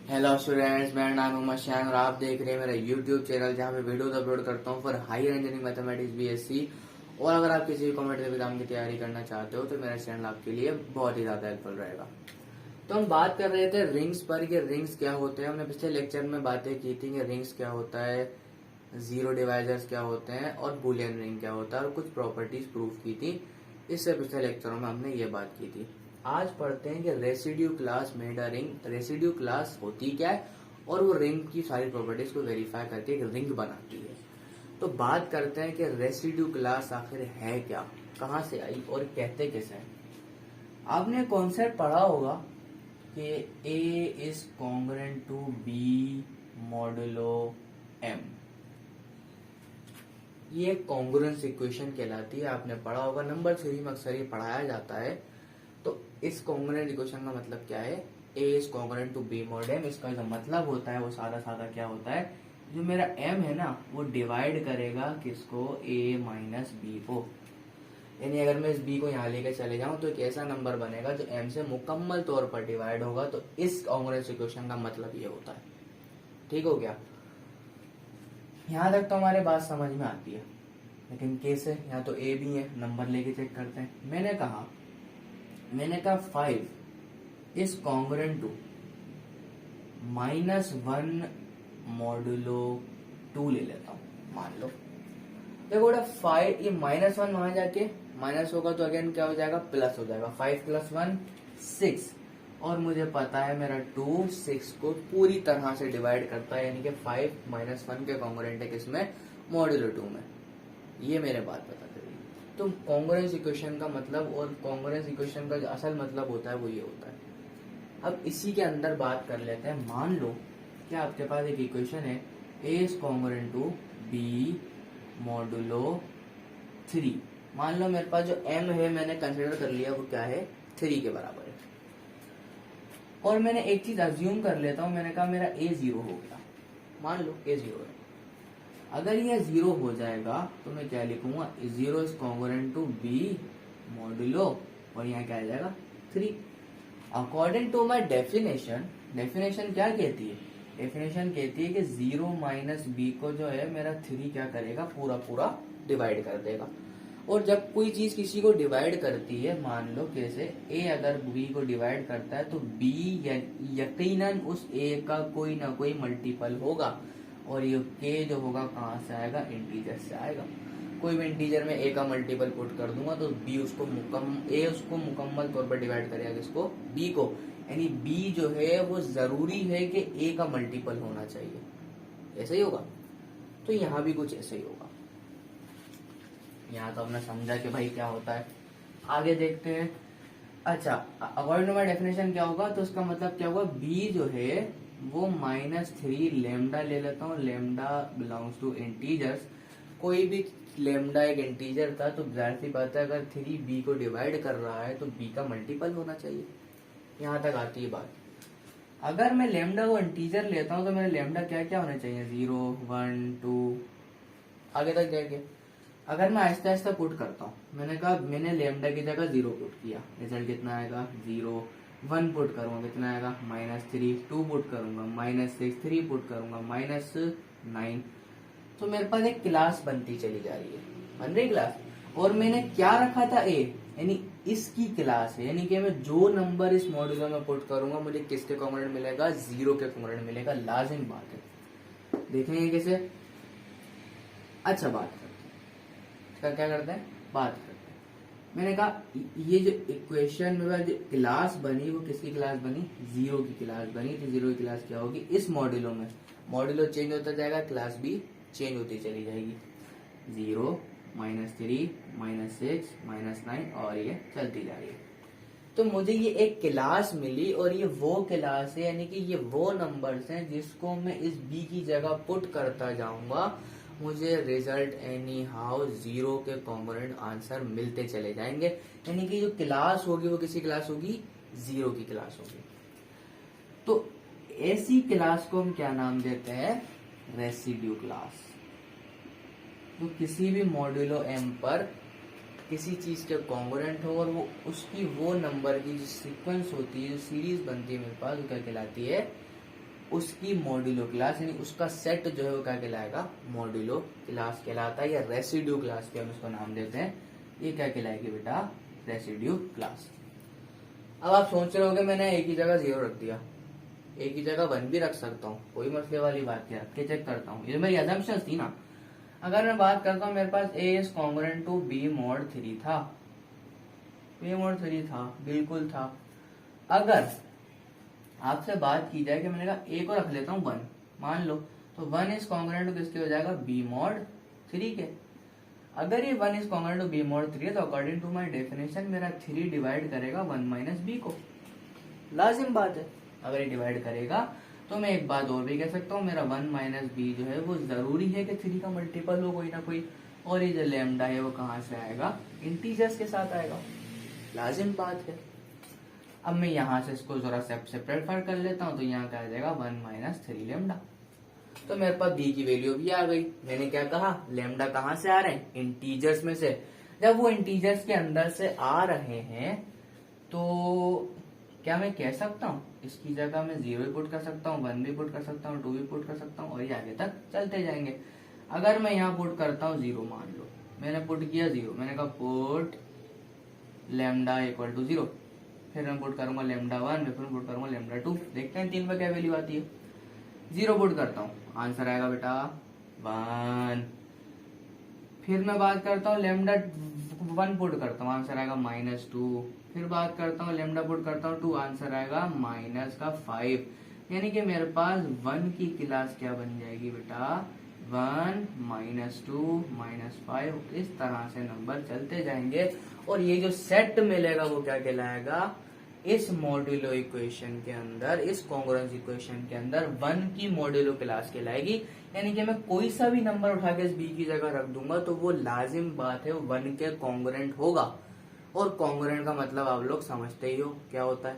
Hello students, मेरा नाम है उमर शान और आप देख रहे हैं मेरा यूट्यूब चैनल जहां पे वीडियोस अपलोड करता हूं for higher engineering mathematics BSc. और अगर आप किसी भी कॉम्पिटिटिव एग्जाम की तैयारी करना चाहते हो तो मेरा चैनल आपके लिए बहुत ही ज्यादा हेल्पफुल रहेगा। तो हम बात कर रहे थे रिंग्स पर कि रिंग्स क्या होते हैं। हमने पिछले लेक्चर में बातें की थी कि रिंग्स क्या होता है, जीरो डिवाइजर्स क्या होते हैं और बुलियन रिंग क्या होता है और कुछ प्रॉपर्टीज प्रूफ की थी। इससे पिछले लेक्चरों में हमने ये बात की थी। आज पढ़ते हैं कि residue class made a ring. Residue class होती क्या है और वो रिंग की सारी प्रॉपर्टीज को वेरीफाई करके एक रिंग बनाती है। तो बात करते हैं कि रेसिड्यू क्लास आखिर है क्या, कहाँ से आई और कहते कैसे हैं। आपने कॉन्सेप्ट पढ़ा होगा कि A is congruent to B modulo M। ये कॉन्ग्रुएंस इक्वेशन कहलाती है, आपने पढ़ा होगा, नंबर 3 में अक्सर ये पढ़ाया जाता है। तो इस कॉन्ग्रुएंट इक्वेशन का मतलब क्या है, A is congruent to B mod M। इसका जो मतलब होता है वो सादा सादा क्या होता है, जो मेरा M है ना वो डिवाइड करेगा किसको, A माइनस B को। यानी अगर मैं इस B को यहाँ लेकर चले जाऊं तो एक ऐसा नंबर बनेगा जो M से मुकम्मल तौर पर डिवाइड होगा। तो इस कॉन्ग्रुएंस इक्वेशन का मतलब ये होता है। ठीक हो गया, यहाँ तक तो हमारे बात समझ में आती है। लेकिन कैसे, यहाँ तो A भी है, नंबर लेके चेक करते हैं। मैंने कहा 5 इज कॉन्ग्रुएंट टू -1 मॉडुलो 2 ले लेता हूं। मान लो देखो बेटा 5, ये -1 वहां जाके माइनस होगा तो अगेन क्या हो जाएगा, प्लस हो जाएगा। 5 + 1 6 और मुझे पता है मेरा 2 6 को पूरी तरह से डिवाइड करता है, यानी कि 5 - 1 के कॉन्ग्रुएंट है किसमें, मॉडुलो 2 में। ये मेरे बात बता दे रही। तो कॉन्ग्रुएंस इक्वेशन का मतलब और कॉन्ग्रुएंस इक्वेशन का जो असल मतलब होता है वो ये होता है। अब इसी के अंदर बात कर लेते हैं। मान लो कि आपके पास एक इक्वेशन है, A is congruent to B modulo 3। मान लो मेरे पास जो M है मैंने कंसिडर कर लिया वो क्या है, 3 के बराबर है। और मैंने एक चीज अज्यूम कर लेता हूं, मैंने कहा मेरा A 0 हो गया। मान लो A 0 है। अगर ये 0 हो जाएगा तो मैं क्या लिखूंगा, 0 is congruent to B modulo और यहाँ क्या आ जाएगा 3। According to my definition, definition क्या कहती है, डेफिनेशन कहती है कि 0 माइनस B को जो है मेरा 3 क्या करेगा, पूरा पूरा डिवाइड कर देगा। और जब कोई चीज किसी को डिवाइड करती है, मान लो कैसे A अगर B को डिवाइड करता है तो B यकीनन उस A का कोई ना कोई मल्टीपल होगा। और ये K जो होगा कहाँ से आएगा, इंटीजर से आएगा। कोई भी इंटीजर में A का मल्टीपल पुट कर दूंगा तो A उसको मुकम्मल तौर पर डिवाइड करेगा किसको, B को। यानी B जो है वो जरूरी है कि A का मल्टीपल होना चाहिए। ऐसा ही होगा, तो यहाँ भी कुछ ऐसा ही होगा। यहाँ तो हमने समझा कि भाई क्या होता है, आगे देखते हैं। अच्छा, अकॉर्डिंग टू माई डेफिनेशन क्या होगा, तो उसका मतलब क्या होगा, B जो है वो -3 लेमडा ले लेता हूँ। Lambda belongs to integers. कोई भी लेमडा एक इंटीजर था तो जाहिर सी बात है अगर 3 B को डिवाइड कर रहा है तो B का मल्टीपल होना चाहिए। यहाँ तक आती है बात। अगर मैं लेमडा को इंटीजर लेता हूँ तो मेरा लेमडा क्या क्या होना चाहिए, 0 1 2 आगे तक जाएंगे। अगर मैं आहिस्ता आहिस्ता पुट करता हूँ, मैंने कहा मैंने लेमडा की जगह 0 पुट किया, रिजल्ट कितना आएगा 0। 1 पुट करूंगा कितना आएगा -3। 2 पुट करूंगा -6। 3 पुट करूंगा -9। तो मेरे पास एक क्लास बनती चली जा रही है, बन रही क्लास। और मैंने क्या रखा था, A, यानी इसकी क्लास है। यानी कि मैं जो नंबर इस मॉड्यूलो में पुट करूंगा मुझे किसके कॉन्ग्रुएंट मिलेगा, 0 के कॉन्ग्रुएंट मिलेगा। लाजिम बात है, देखेंगे कैसे। अच्छा, बात करते हैं, क्या करते हैं, बात करते हैं। मैंने कहा ये जो इक्वेशन में जो क्लास बनी वो किसकी क्लास बनी, 0 की क्लास बनी। तो 0 की क्लास क्या होगी, इस मॉड्यूलो में मॉड्यूलो चेंज होता जाएगा, क्लास भी चेंज होती चली जाएगी। 0 -3 -6 -9 और ये चलती जा रही है। तो मुझे ये एक क्लास मिली और ये वो क्लास है, यानी कि ये वो नंबर्स हैं जिसको मैं इस B की जगह पुट करता जाऊंगा, मुझे रिजल्ट एनी हाउ 0 के कॉन्ग्रुएंट आंसर मिलते चले जाएंगे। यानी कि जो क्लास होगी वो किसी क्लास होगी, 0 की क्लास होगी। तो ऐसी क्लास को हम क्या नाम देते हैं, रेसिड्यू क्लास। तो किसी भी मॉड्यूलो M पर किसी चीज के कॉन्ग्रुएंट हो और वो उसकी वो नंबर की जो सीक्वेंस होती है, जो सीरीज बनती है मेरे पास, वो क्या कहलाती है, उसकी मॉड्यूलो क्लास, यानी उसका सेट जो है वो क्या कहलाएगा, मॉड्यूलो क्लास कहलाता है, या रेसिड्यू क्लास के हम इसको नाम देते हैं। ये क्या कहलाएगी बेटा, रेसिड्यू क्लास। अब आप सोच रहे होगे मैंने एक ही जगह 0 रख दिया, एक ही जगह 1 भी रख सकता हूँ, कोई मसले वाली बात नहीं, रख के चेक करता हूँ, ये मेरी अजम्पशन थी ना। अगर मैं बात करता हूँ मेरे पास A is congruent to B mod 3 था, B mod 3 था, बिल्कुल था। अगर आपसे बात की जाए कि मैंने कहा A को रख लेता हूँ 1, मान लो, तो 1 इज कॉन्ग्रुएंट टू किसके हो जाएगा, B mod 3 के। अगर ये 1 is congruent to B mod 3 है तो अकॉर्डिंग टू माई डेफिनेशन मेरा 3 डिवाइड करेगा 1 माइनस B को, लाजिम बात है। अगर ये डिवाइड करेगा तो मैं एक बात और भी कह सकता हूँ, मेरा 1 माइनस बी जो है वो जरूरी है कि 3 का मल्टीपल हो कोई ना कोई, और ये जो लैम्डा है वो कहाँ से आएगा, इंटीजर्स के साथ आएगा, लाजिम बात है। अब मैं यहाँ से इसको जरा सेपरेट कर लेता हूँ, तो यहाँ क्या आ जाएगा 1 माइनस 3 लैम्डा। तो मेरे पास बी की वैल्यू भी आ गई। मैंने क्या कहा, लैम्डा कहाँ से आ रहे हैं, इंटीजर्स में से। जब वो इंटीजर्स के अंदर से आ रहे हैं तो क्या मैं कह सकता हूँ इसकी जगह मैं 0 भी पुट कर सकता हूँ, 1 भी पुट कर सकता हूँ, 2 भी पुट कर सकता हूँ, और ये आगे तक चलते जाएंगे। अगर मैं यहाँ पुट करता हूँ 0, मान लो मैंने पुट किया 0, मैंने कहा पुट लैम्डा इक्वल टू 0, फिर मैं पुट करूंगा लैम्डा 1, फिर मैं पुट करूंगा लैम्डा 2, देखते हैं 3 में क्या वैल्यू आती है। 0 पुट करता हूँ, आंसर आएगा बेटा 1। फिर मैं बात करता हूँ लैम्डा 1 पुट करता हूँ, आंसर आएगा -2। फिर बात करता हूँ लैम्डा पुट करता हूँ 2, आंसर आएगा -5। यानी कि मेरे पास 1 की क्लास क्या बन जाएगी बेटा, 1 -2 -5, इस तरह से नंबर चलते जाएंगे। और ये जो सेट मिलेगा वो क्या कहलाएगा, इस मॉड्यूलो इक्वेशन के अंदर, इस कॉन्ग्रुएंस इक्वेशन के अंदर 1 की मॉड्यूलो क्लास कहलाएगी। यानी कि मैं कोई सा भी नंबर उठा के इस बी की जगह रख दूंगा तो वो लाजिम बात है 1 के कॉन्ग्रुएंट होगा। और कॉन्ग्रुएंट का मतलब आप लोग समझते ही हो क्या होता है।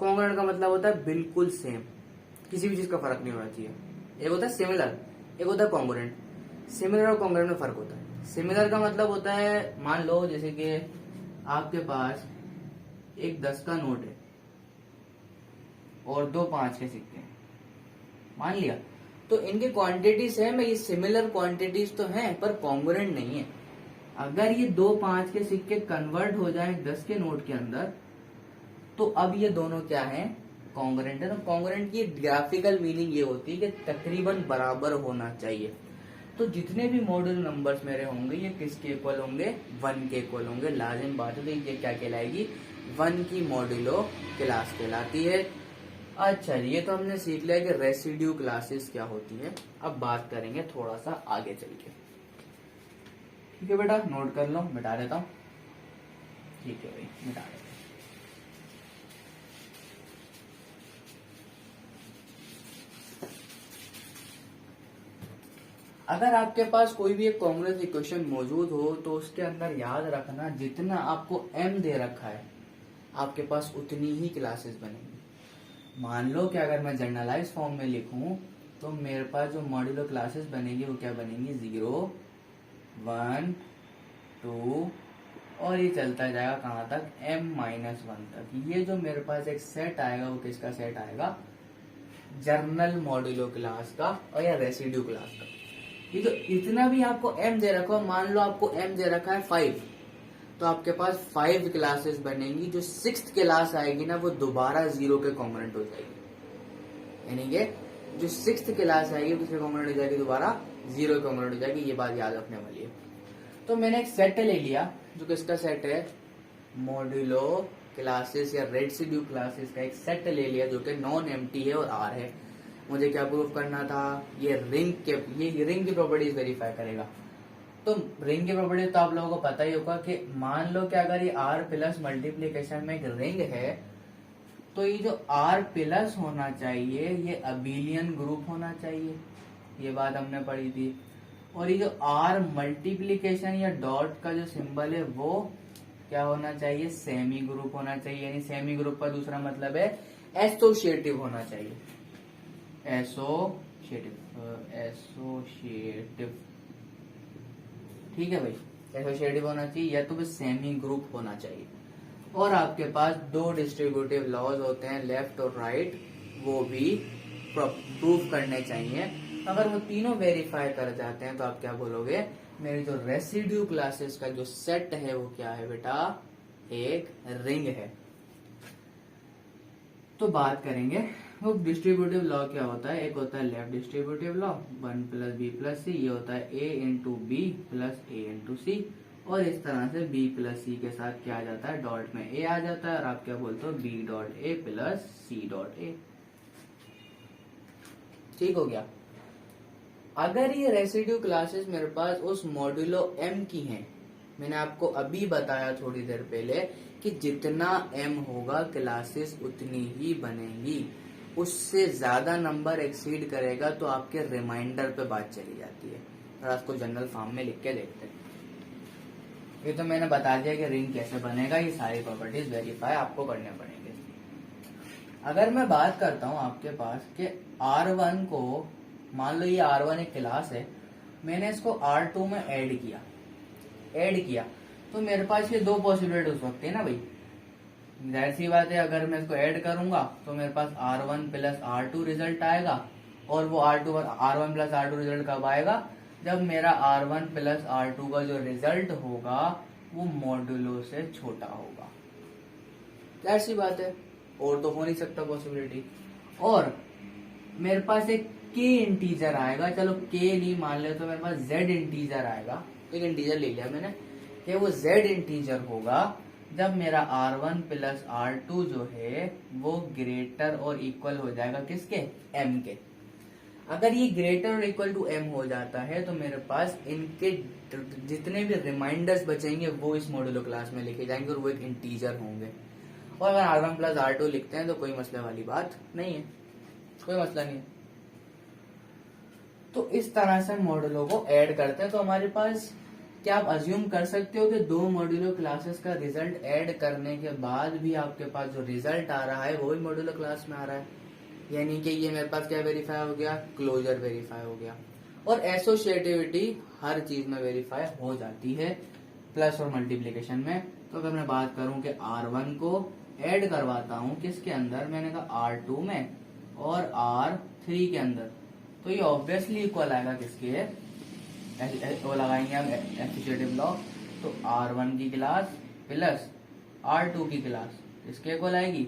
कॉन्ग्रुएंट का मतलब होता है बिल्कुल सेम, किसी भी चीज का फर्क नहीं होना चाहिए। एक होता है सिमिलर, एक होता है कॉन्ग्रुएंट। सिमिलर और कॉन्ग्रुएंट में फर्क होता है। सिमिलर का मतलब होता है, मान लो जैसे कि आपके पास एक 10 का नोट है और 2 5 के सिक्के हैं, मान लिया, तो इनकी क्वांटिटीज है, ये सिमिलर क्वांटिटीज तो हैं पर कॉन्ग्रुएंट नहीं है। अगर ये 2 5 के सिक्के कन्वर्ट हो जाए 10 के नोट के अंदर, तो अब ये दोनों क्या है, कॉन्ग्रुएंट है। तो कॉन्ग्रुएंट की ग्राफिकल मीनिंग ये होती है कि तकरीबन बराबर होना चाहिए। तो जितने भी मॉड्यूल नंबर्स मेरे होंगे ये किसके इक्वल होंगे, 1 के इक्वल होंगे, लाजिम बात है। तो ये क्या कहलाएगी, 1 की मॉड्यूलो क्लास कहलाती है। अच्छा, ये तो हमने सीख लिया कि रेसिड्यू क्लासेस क्या होती है। अब बात करेंगे थोड़ा सा आगे चल के। ठीक है बेटा, नोट कर लो, मिटा देता हूँ। ठीक है भाई, मिटा देता हूँ। अगर आपके पास कोई भी एक कॉन्ग्रुएंस इक्वेशन मौजूद हो तो उसके अंदर याद रखना, जितना आपको m दे रखा है आपके पास उतनी ही क्लासेस बनेंगी। मान लो कि अगर मैं जनरलाइज फॉर्म में लिखूं तो मेरे पास जो मॉड्यूलो क्लासेस बनेंगी वो क्या बनेंगी, 0 1 2, और ये चलता जाएगा कहाँ तक, m-1 तक। ये जो मेरे पास एक सेट आएगा वो किसका सेट आएगा, जर्नल मॉड्यूलो क्लास का और या रेसिड्यू क्लास का। ये तो इतना भी आपको m दे रखा हो, मान लो आपको m दे रखा है 5, तो आपके पास 5 क्लासेस बनेंगी। जो 6th क्लास आएगी ना वो दोबारा 0 के कॉम्पोनेंट हो जाएगी। यानी कि जो 6th क्लास आएगी वो किसके कॉम्पोनेंट हो जाएगी, दोबारा 0 के कॉम्पोनेंट हो जाएगी। ये बात याद रखने वाली है। तो मैंने एक सेट ले लिया जो किसका सेट है, मॉड्यूलो क्लासेस या रेसिड्यू क्लासेस का एक सेट ले लिया जो कि नॉन एम्प्टी है और R है। मुझे क्या प्रूव करना था, ये रिंग की प्रॉपर्टीज वेरीफाई करेगा। तो रिंग की प्रॉपर्टी तो आप लोगों को पता ही होगा कि मान लो कि अगर ये R प्लस मल्टीप्लीकेशन में एक रिंग है तो ये जो R प्लस होना चाहिए ये अबिलियन ग्रुप होना चाहिए, ये बात हमने पढ़ी थी। और ये जो R मल्टीप्लीकेशन या डॉट का जो सिंबल है वो क्या होना चाहिए, सेमी ग्रुप होना चाहिए। यानी सेमी ग्रुप का दूसरा मतलब है एसोसिएटिव होना चाहिए, एसोसिएटिव। ठीक है भाई, एसोसिएटिव होना चाहिए या तो बस सेमी ग्रुप होना चाहिए। और आपके पास 2 डिस्ट्रीब्यूटिव लॉज होते हैं, लेफ्ट और राइट, वो भी प्रूफ करने चाहिए। अगर वो तीनों वेरीफाई कर जाते हैं तो आप क्या बोलोगे, मेरी जो रेसिड्यू क्लासेस का जो सेट है वो क्या है बेटा, एक रिंग है। तो बात करेंगे वो डिस्ट्रीब्यूटिव लॉ क्या होता है। एक होता है left distributive law, 1 + b + c, ये होता है a × b + a × c, और इस तरह से b + c के साथ क्या आ जाता है, डॉट में a आ जाता है, और आप क्या बोलते हो, b.a + c.a। ठीक हो गया। अगर ये रेसिड्यू क्लासेस मेरे पास उस मॉड्यूलो m की हैं, मैंने आपको अभी बताया थोड़ी देर पहले कि जितना m होगा क्लासेस उतनी ही बनेगी, उससे ज्यादा नंबर एक्सीड करेगा तो आपके रिमाइंडर पे बात चली जाती है। और आपको जनरल फॉर्म में लिख के देखते हैं। ये तो मैंने बता दिया कि रिंग कैसे बनेगा, ये सारी प्रॉपर्टीज वेरीफाई आपको करने पड़ेंगे। अगर मैं बात करता हूं आपके पास कि R1 को, मान लो ये R1 एक क्लास है, मैंने इसको R2 में ऐड किया तो मेरे पास ये दो पॉसिबिलिटी हो सकती है ना भाई। जाहिर सी बात है, अगर मैं इसको ऐड करूंगा तो मेरे पास R1 + R2 रिजल्ट आएगा, और वो R1 + R2 रिजल्ट कब आएगा, जब मेरा R1 + R2 का जो रिजल्ट होगा वो मॉड्यूलो से छोटा होगा। जाहिर सी बात है, और तो हो नहीं सकता पॉसिबिलिटी। और मेरे पास एक k इंटीजर आएगा, चलो k नहीं मान ले तो मेरे पास z इंटीजर आएगा, एक इंटीजर ले लिया मैंने, कि वो z इंटीजर होगा जब मेरा R1 + R2 जो है वो ग्रेटर और इक्वल हो जाएगा किसके, m के। अगर ये ग्रेटर और इक्वल टू m हो जाता है तो मेरे पास इनके जितने भी रिमाइंडर्स बचेंगे वो इस मॉड्यूलो क्लास में लिखे जाएंगे और वो एक इंटीजर होंगे। और अगर R1 + R2 लिखते हैं तो कोई मसले वाली बात नहीं है, कोई मसला नहीं है। तो इस तरह से मॉड्यूलो को ऐड करते हैं। तो हमारे पास क्या आप अज्यूम कर सकते हो कि दो मॉड्यूलो क्लासेस का रिजल्ट ऐड करने के बाद भी आपके पास जो रिजल्ट आ रहा है वो भी मॉड्यूलो क्लास में आ रहा है, यानी कि ये मेरे पास क्या वेरीफाई हो गया, क्लोजर वेरीफाई हो गया। और एसोसिएटिविटी हर चीज में वेरीफाई हो जाती है, प्लस और मल्टीप्लीकेशन में। तो अगर मैं बात करूं कि R1 को ऐड करवाता हूं किसके अंदर, मैंने कहा R2 में और R3 के अंदर, तो ये ऑब्वियसली इक्वल आएगा किसके, वो लगाएंगे हम एसोसिएटिव लॉ। तो R1 की क्लास प्लस R2 की क्लास इसके इक्वल आएगी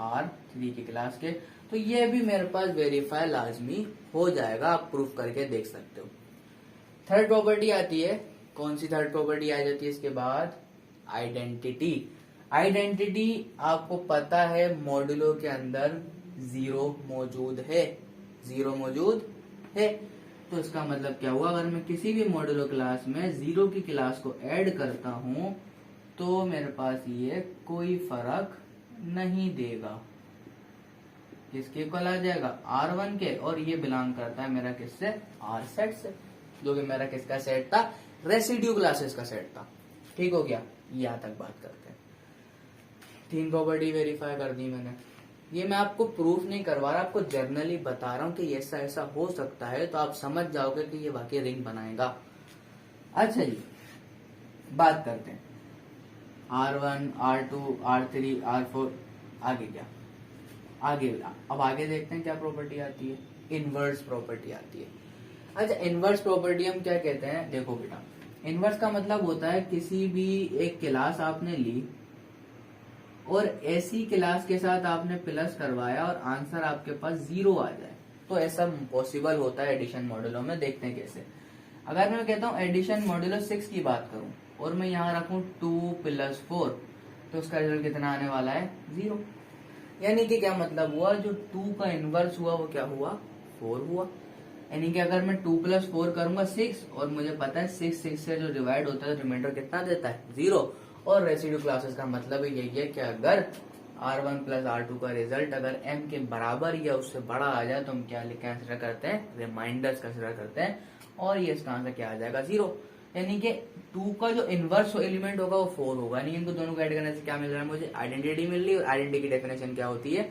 R3 की क्लास के। तो ये भी मेरे पास वेरीफाई लाजमी हो जाएगा, आप प्रूफ करके देख सकते हो। थर्ड प्रॉपर्टी आती है, कौन सी थर्ड प्रॉपर्टी आ जाती है इसके बाद, आइडेंटिटी। आइडेंटिटी आपको पता है मॉड्यूलो के अंदर जीरो मौजूद है, तो इसका मतलब क्या हुआ, अगर मैं किसी भी मॉड्यूलो क्लास में जीरो की क्लास को ऐड करता हूं तो मेरे पास ये कोई फर्क नहीं देगा, किसके इक्वल आ जाएगा, R1 के, और ये बिलोंग करता है मेरा किससे, R सेट से, जो कि मेरा किसका सेट था, रेसिड्यू क्लासेस का सेट था। ठीक हो गया, यहाँ तक बात करते हैं। 3 प्रॉपर्टी वेरीफाई कर दी मैंने। ये मैं आपको प्रूफ नहीं करवा रहा, आपको जर्नली बता रहा हूँ कि ऐसा ऐसा हो सकता है, तो आप समझ जाओगे कि ये वाकई रिंग बनाएगा। अच्छा जी, बात करते हैं R1, R2, R3, R4, आगे क्या, अब आगे देखते हैं क्या प्रॉपर्टी आती है, इनवर्स प्रॉपर्टी आती है। अच्छा, इनवर्स प्रॉपर्टी हम क्या कहते हैं, देखो बेटा, इनवर्स का मतलब होता है किसी भी एक क्लास आपने ली और ऐसी क्लास के साथ आपने प्लस करवाया और आंसर आपके पास 0 आ जाए, तो ऐसा पॉसिबल होता है एडिशन मॉड्यूलो में। देखते हैं कैसे। अगर मैं कहता हूँ एडिशन मॉड्यूलो 6 की बात करूं और मैं यहाँ रखूं 2 + 4, तो उसका रिजल्ट कितना आने वाला है, 0। यानी कि क्या मतलब हुआ, जो 2 का इनवर्स हुआ वो क्या हुआ, 4 हुआ। यानी कि अगर मैं 2 + 4 करूंगा 6, और मुझे पता है 6 से जो डिवाइड होता है रिमाइंडर कितना देता है, 0। और रेसिड्यू क्लासेस का मतलब यही है कि अगर R1 + R2 का रिजल्ट अगर m के बराबर या उससे बड़ा आ जाए तो हम क्या कंसिडर करते हैं, रिमाइंडर्स कंसिडर करते हैं, और ये इसका आंसर क्या आ जाएगा, 0। यानी कि 2 का जो इनवर्स एलिमेंट होगा वो 4 होगा। नहीं, इनको दोनों को ऐड करने से क्या मिल रहा है, मुझे आइडेंटिटी मिल रही है। और आइडेंटिटी की डेफिनेशन क्या होती है,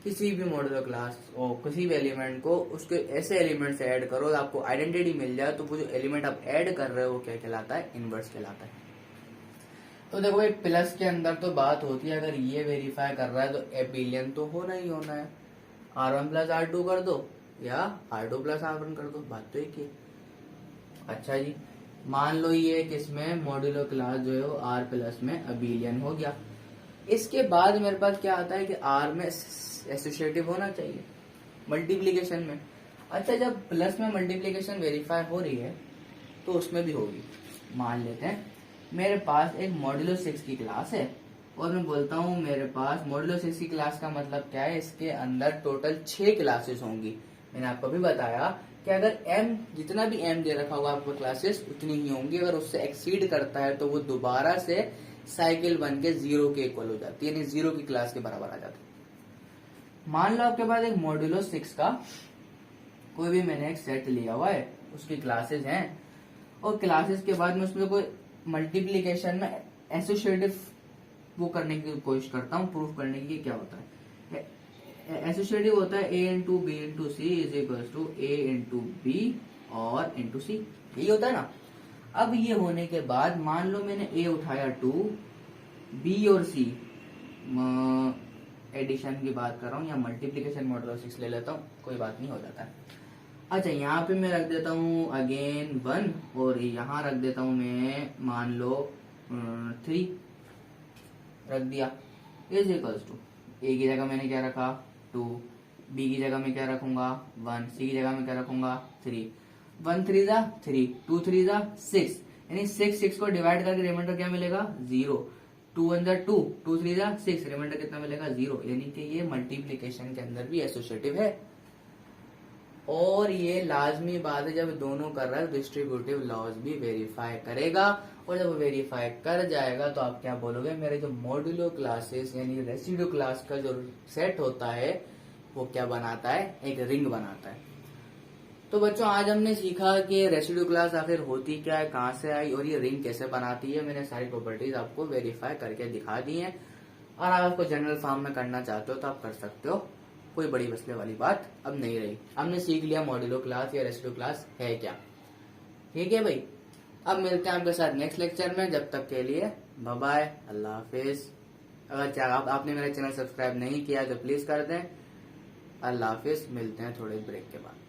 किसी भी मॉड्यूलो क्लास और किसी भी एलिमेंट को उसके ऐसे एलिमेंट से ऐड करो, आपको आइडेंटिटी मिल जाए, तो वो जो एलिमेंट आप ऐड कर रहे हो वो क्या कहलाता है, इनवर्स कहलाता है। तो देखो भाई, प्लस के अंदर तो बात होती है, अगर ये वेरीफाई कर रहा है तो एबिलियन तो होना ही होना है। R1 प्लस R2 कर दो या R2 प्लस R1 कर दो, बात तो एक ही है। अच्छा जी, मान लो ये किसमें मॉड्यूलो क्लास जो है वो R प्लस में अबिलियन हो गया। इसके बाद मेरे पास क्या आता है कि R में एसोसिएटिव होना चाहिए मल्टीप्लीकेशन में। अच्छा, जब प्लस में मल्टीप्लीकेशन वेरीफाई हो रही है तो उसमें भी होगी। मान लेते हैं मेरे पास एक मॉड्यूलो 6 की क्लास है और मैं बोलता हूँ मेरे पास मॉड्यूलो 6 की क्लास का मतलब क्या है, इसके अंदर टोटल 6 क्लासेस होंगी। मैंने आपको भी बताया कि अगर m जितना भी m दे रखा होगा आपको क्लासेस उतनी ही होंगी, अगर उससे एक्सीड करता है तो वो दोबारा से साइकिल बन के 0 के इक्वल हो जाती है, यानी 0 की क्लास के बराबर आ जाती है। मान लो आपके पास एक मॉड्यूलो 6 का कोई भी मैंने एक सेट लिया हुआ है, उसकी क्लासेस हैं और क्लासेस के बाद में उसमें कोई मल्टीप्लीकेशन में एसोसिएटिव वो करने की कोशिश करता हूँ, प्रूफ करने की क्या होता है। एसोसिएटिव होता है a into B into C is equal to a into B और इंटू सी, यही होता है ना। अब ये होने के बाद मान लो मैंने a उठाया 2, b और c एडिशन की बात कर रहा हूँ या मल्टीप्लीकेशन मॉडल 6 ले लेता हूँ, कोई बात नहीं, हो जाता है। अच्छा, यहाँ पे मैं रख देता हूँ अगेन 1 और यहाँ रख देता हूँ मैं मान लो 3 रख दिया इज इक्वल्स टू ए की जगह मैंने क्या रखा 2, बी की जगह में क्या रखूंगा 1, सी की जगह में क्या रखूंगा 3। 1 3 जा 3, 2 3 जा 6, यानी 6 को डिवाइड करके रिमाइंडर क्या मिलेगा 0। 2 1 जा 2, 2 3 जा 6, रिमाइंडर कितना मिलेगा 0, यानी कि ये मल्टीप्लीकेशन के अंदर भी एसोसिएटिव है। और ये लाजमी बात है, जब दोनों कर रहा है डिस्ट्रीब्यूटिव लॉज भी वेरीफाई करेगा, और जब वेरीफाई कर जाएगा तो आप क्या बोलोगे, मेरे जो मॉड्यूलो क्लासेस यानी रेसिड्यू क्लास का जो सेट होता है वो क्या बनाता है, एक रिंग बनाता है। तो बच्चों आज हमने सीखा कि रेसिड्यू क्लास आखिर होती क्या है, कहाँ से आई और ये रिंग कैसे बनाती है। मैंने सारी प्रॉपर्टीज आपको वेरीफाई करके दिखा दी हैं, और आप आपको जनरल फॉर्म में करना चाहते हो तो आप कर सकते हो, कोई बड़ी मसले वाली बात अब नहीं रही। हमने सीख लिया मॉड्यूलो क्लास या रेसिड्यू क्लास है क्या। ठीक है भाई, अब मिलते हैं आपके साथ नेक्स्ट लेक्चर में। जब तक के लिए बाय बाय, अल्लाह हाफिज। अगर आपने मेरा चैनल सब्सक्राइब नहीं किया तो प्लीज कर दें। अल्लाह हाफिज, मिलते हैं थोड़े ब्रेक के बाद।